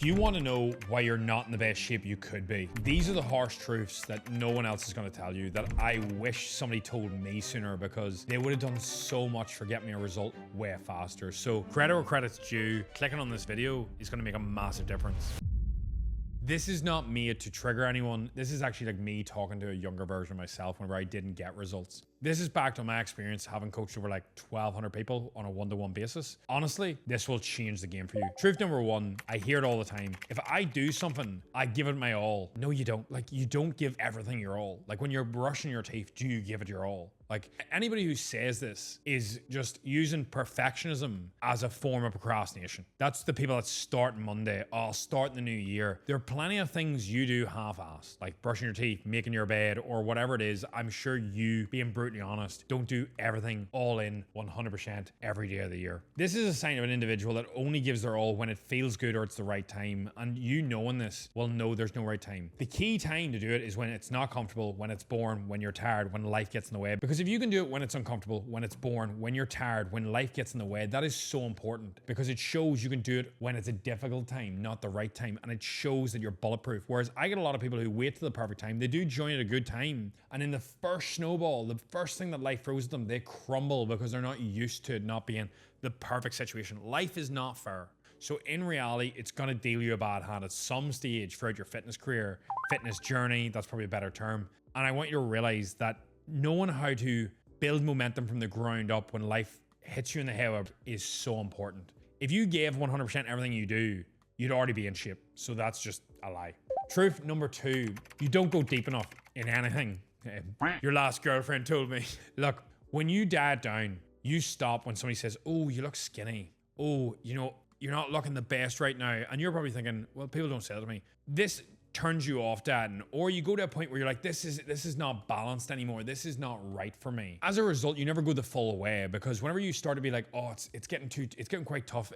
Do you want to know why you're not in the best shape you could be? These are the harsh truths that no one else is going to tell you, that I wish somebody told me sooner, because they would have done so much for getting me a result way faster. So credit where credit's due. Clicking on this video is going to make a massive difference. This is not me to trigger anyone. This is actually like me talking to a younger version of myself whenever I didn't get results. This is backed on my experience having coached over like 1,200 people on a one-to-one basis. Honestly, this will change the game for you. Truth number one, I hear it all the time. If I do something, I give it my all. No, you don't. Like, you don't give everything your all. Like when you're brushing your teeth, do you give it your all? Like, anybody who says this is just using perfectionism as a form of procrastination. That's the people that start Monday. I'll start in the new year. There are plenty of things you do half-assed, like brushing your teeth, making your bed, or whatever it is. I'm sure you, being brutally honest, don't do everything all in 100% every day of the year. This is a sign of an individual that only gives their all when it feels good or it's the right time. And you knowing this will know there's no right time. The key time to do it is when it's not comfortable, when it's boring, when you're tired, when life gets in the way. Because if you can do it when it's uncomfortable, when it's boring, when you're tired, when life gets in the way, that is so important, because it shows you can do it when it's a difficult time, not the right time. And it shows that you're bulletproof. Whereas I get a lot of people who wait till the perfect time. They do join at a good time, and in the first snowball, the first thing that life throws at them, they crumble because they're not used to it not being the perfect situation. Life is not fair. So in reality, it's going to deal you a bad hand at some stage throughout your fitness career, fitness journey. That's probably a better term. And I want you to realize that knowing how to build momentum from the ground up when life hits you in the head is so important. If you gave 100% everything you do, you'd already be in shape. So that's just a lie. Truth number two, you don't go deep enough in anything. Your last girlfriend told me, look, when you diet down, you stop when somebody says, oh, you look skinny. Oh, you know, you're not looking the best right now. And you're probably thinking, well, people don't say that to me. This turns you off dieting, or you go to a point where you're like, this is not balanced anymore. This is not right for me. As a result, you never go the full way, because whenever you start to be like, oh, it's getting quite tough.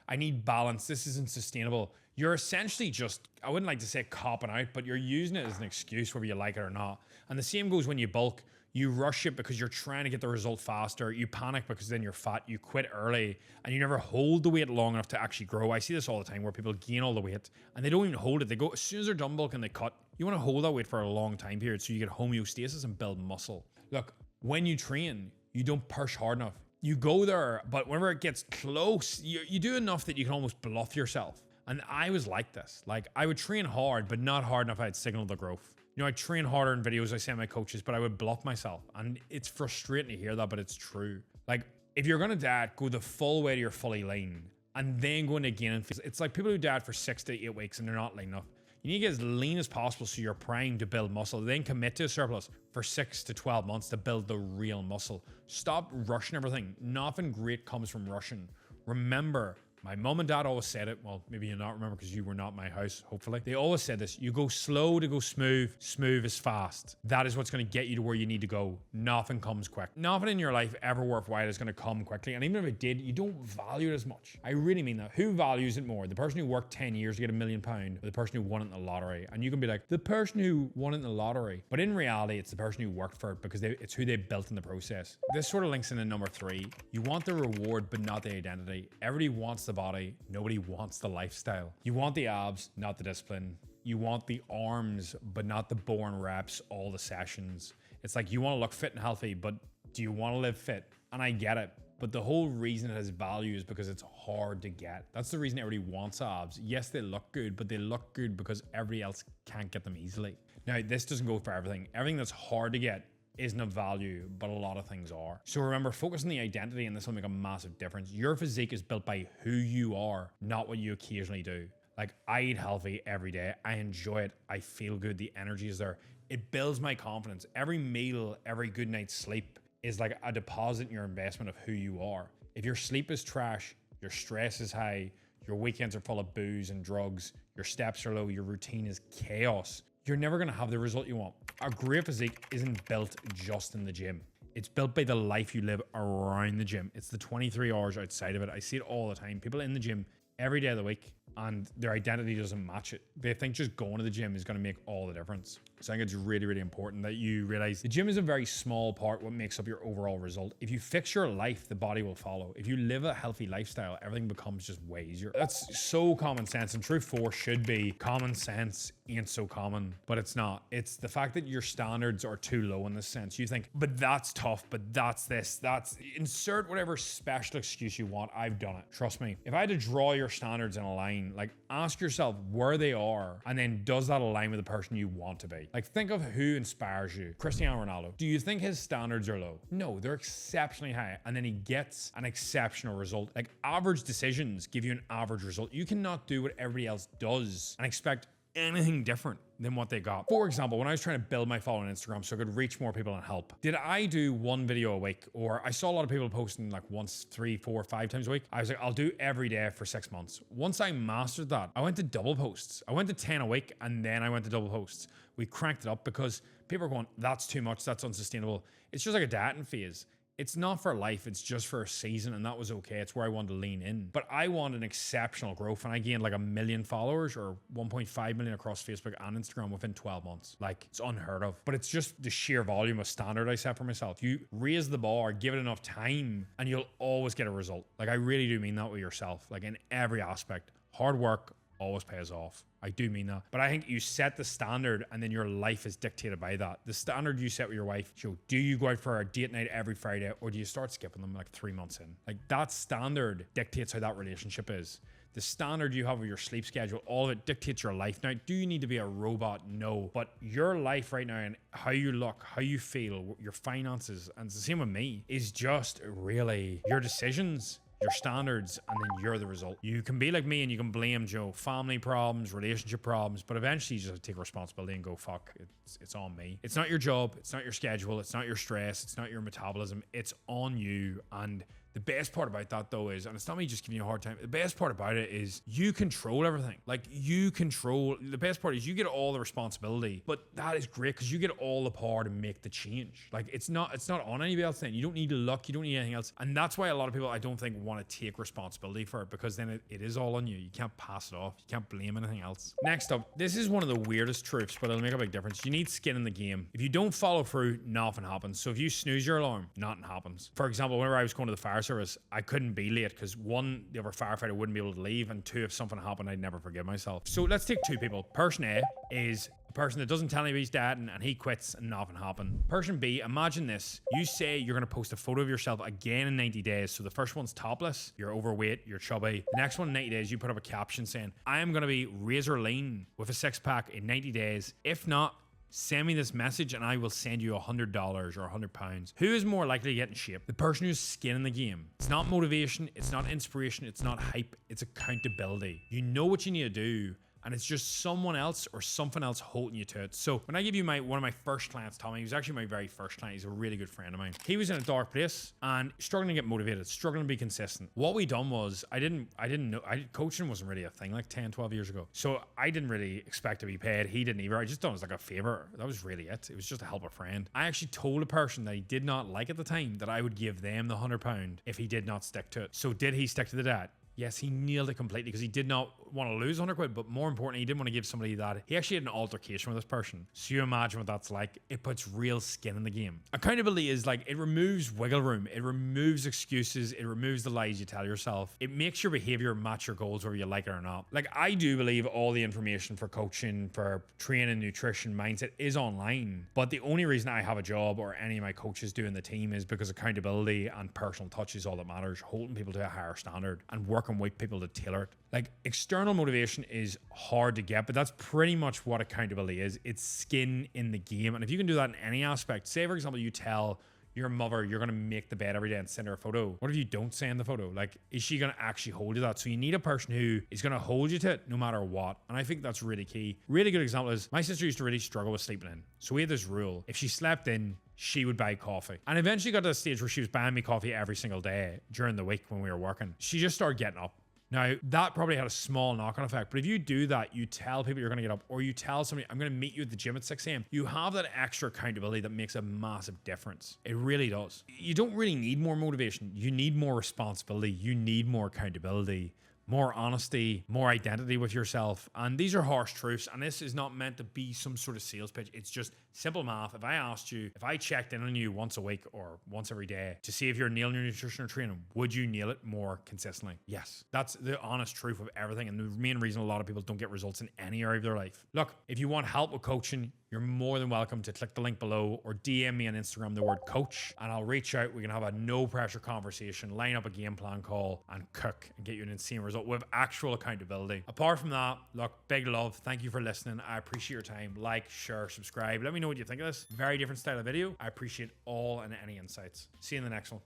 I need balance. This isn't sustainable. You're essentially just, I wouldn't like to say copping out, but you're using it as an excuse whether you like it or not. And the same goes when you bulk. You rush it because you're trying to get the result faster. You panic because then you're fat. You quit early, and you never hold the weight long enough to actually grow. I see this all the time where people gain all the weight and they don't even hold it. They go, as soon as they're done bulking, they cut. You want to hold that weight for a long time period so you get homeostasis and build muscle. Look, when you train, you don't push hard enough. You go there, but whenever it gets close, you do enough that you can almost bluff yourself. And I was like this. Like, I would train hard, but not hard enough I'd signal the growth. You know, I train harder in videos I send my coaches, but I would bluff myself. And it's frustrating to hear that, but it's true. Like, if you're going to diet, go the full way to you're fully lean, and then go into gain. It's like people who diet for 6 to 8 weeks and they're not lean enough. You need to get as lean as possible so you're primed to build muscle. Then commit to a surplus for 6 to 12 months to build the real muscle. Stop rushing everything. Nothing great comes from rushing. Remember, my mom and dad always said it. Well, maybe you'll not remember because you were not in my house, hopefully. They always said this. You go slow to go smooth. Smooth is fast. That is what's going to get you to where you need to go. Nothing comes quick. Nothing in your life ever worthwhile is going to come quickly. And even if it did, you don't value it as much. I really mean that. Who values it more? The person who worked 10 years to get £1 million, or the person who won it in the lottery? And you can be like, the person who won it in the lottery. But in reality, it's the person who worked for it, because it's who they built in the process. This sort of links into number three. You want the reward, but not the identity. Everybody wants the body. Nobody wants the lifestyle. You want the abs, not the discipline. You want the arms, but not the boring reps, all the sessions. It's like, you want to look fit and healthy, but do you want to live fit? And I get it. But the whole reason it has value is because it's hard to get. That's the reason everybody wants abs. Yes, they look good, but they look good because everybody else can't get them easily. Now, this doesn't go for everything. Everything that's hard to get isn't of value, but a lot of things are. So remember, focus on the identity, and this will make a massive difference. Your physique is built by who you are, not what you occasionally do. Like, I eat healthy every day. I enjoy it. I feel good. The energy is there. It builds my confidence. Every meal, every good night's sleep is like a deposit in your investment of who you are. If your sleep is trash, your stress is high, your weekends are full of booze and drugs, your steps are low, your routine is chaos, you're never going to have the result you want. A great physique isn't built just in the gym. It's built by the life you live around the gym. It's the 23 hours outside of it. I see it all the time. People in the gym every day of the week, and their identity doesn't match it. They think just going to the gym is going to make all the difference. So I think it's really, really important that you realize the gym is a very small part what makes up your overall result. If you fix your life, the body will follow. If you live a healthy lifestyle, everything becomes just way easier. That's so common sense, and truth 4 should be common sense ain't so common, but it's not. It's the fact that your standards are too low in this sense. You think, but that's tough, but that's this, that's, insert whatever special excuse you want. I've done it. Trust me. If I had to draw your standards in a line, like ask yourself where they are, and then does that align with the person you want to be? Like think of who inspires you. Cristiano Ronaldo. Do you think his standards are low? No, they're exceptionally high, and then he gets an exceptional result. Like average decisions give you an average result. You cannot do what everybody else does and expect anything different than what they got. For example, when I was trying to build my following on Instagram so I could reach more people and help, did I do one video a week? Or I saw a lot of people posting like once, 3, 4, 5 times a week. I was like, I'll do every day for 6 months. Once I mastered that, I went to double posts. I went to 10 a week, and then I went to double posts. We cranked it up because people are going, that's too much, that's unsustainable. It's just like a dieting phase. It's not for life, it's just for a season, and that was okay. It's where I wanted to lean in. But I want an exceptional growth, and I gained like 1 million followers or 1.5 million across Facebook and Instagram within 12 months. Like, it's unheard of. But it's just the sheer volume of standard I set for myself. You raise the bar, give it enough time, and you'll always get a result. Like, I really do mean that with yourself. Like, in every aspect. Hard work always pays off. I do mean that. But I think you set the standard, and then your life is dictated by that. The standard you set with your wife, so do you go out for a date night every Friday, or do you start skipping them like 3 months in? Like that standard dictates how that relationship is. The standard you have with your sleep schedule, all of it dictates your life. Now, do you need to be a robot? No. But your life right now and how you look, how you feel, your finances, and it's the same with me, is just really your decisions, your standards, and then you're the result. You can be like me and you can blame Joe, family problems, relationship problems, but eventually you just have to take responsibility and go, fuck, it's on me. It's not your job, it's not your schedule, it's not your stress, it's not your metabolism, it's on you. And the best part about that though is, and it's not me just giving you a hard time, the best part about it is you control everything. Like you control, the best part is you get all the responsibility, but that is great because you get all the power to make the change. Like it's not on anybody else then. You don't need luck, you don't need anything else. And that's why a lot of people I don't think want to take responsibility for it, because then it is all on you. You can't pass it off. You can't blame anything else. Next up, this is one of the weirdest truths, but it'll make a big difference. You need skin in the game. If you don't follow through, nothing happens. So if you snooze your alarm, nothing happens. For example, whenever I was going to the fire service, I couldn't be late because 1, the other firefighter wouldn't be able to leave, and 2, if something happened, I'd never forgive myself. So let's take 2 people. Person A is a person that doesn't tell anybody he's dead, and he quits and nothing happened. Person B, imagine this. You say you're going to post a photo of yourself again in 90 days. So the first one's topless, you're overweight, you're chubby. The next one in 90 days, you put up a caption saying, I am going to be razor lean with a 6-pack in 90 days. If not, send me this message and I will send you $100 or £100. Who is more likely to get in shape? The person who's skin in the game. It's not motivation, it's not inspiration, it's not hype, it's accountability. You know what you need to do, and it's just someone else or something else holding you to it. So when I give you one of my first clients, Tommy, he was actually my very first client. He's a really good friend of mine. He was in a dark place and struggling to get motivated, struggling to be consistent. What we done was, I didn't know, coaching wasn't really a thing like 10, 12 years ago. So I didn't really expect to be paid. He didn't either. I just done it as like a favor. That was really it. It was just to help a friend. I actually told a person that he did not like at the time that I would give them the £100 if he did not stick to it. So did he stick to the debt? Yes, he nailed it completely because he did not want to lose 100 quid, but more importantly, he didn't want to give somebody that. He actually had an altercation with this person. So you imagine what that's like. It puts real skin in the game. Accountability is like, it removes wiggle room. It removes excuses. It removes the lies you tell yourself. It makes your behavior match your goals whether you like it or not. Like I do believe all the information for coaching, for training, nutrition, mindset is online. But the only reason I have a job or any of my coaches do in the team is because accountability and personal touch is all that matters. Holding people to a higher standard and working with people to tailor it. Like external motivation is hard to get, but that's pretty much what accountability is. It's skin in the game. And if you can do that in any aspect, say for example, you tell your mother you're going to make the bed every day and send her a photo. What if you don't send the photo? Like, is she going to actually hold you that? So you need a person who is going to hold you to it no matter what. And I think that's really key. Really good example is my sister used to really struggle with sleeping in. So we had this rule. If she slept in, she would buy coffee. And eventually got to the stage where she was buying me coffee every single day during the week when we were working. She just started getting up. Now, that probably had a small knock-on effect, but if you do that, you tell people you're going to get up, or you tell somebody, I'm going to meet you at the gym at 6 a.m., you have that extra accountability that makes a massive difference. It really does. You don't really need more motivation. You need more responsibility. You need more accountability. more honesty, more identity with yourself. And these are harsh truths. And this is not meant to be some sort of sales pitch. It's just simple math. If I asked you, if I checked in on you once a week or once every day to see if you're nailing your nutrition or training, would you nail it more consistently? Yes. That's the honest truth of everything. And the main reason a lot of people don't get results in any area of their life. Look, if you want help with coaching, you're more than welcome to click the link below or DM me on Instagram, the word coach, and I'll reach out. We can have a no pressure conversation, line up a game plan call, and cook and get you an insane result with actual accountability. Apart from that, look, big love. Thank you for listening. I appreciate your time. Like, share, subscribe. Let me know what you think of this. Very different style of video. I appreciate all and any insights. See you in the next one.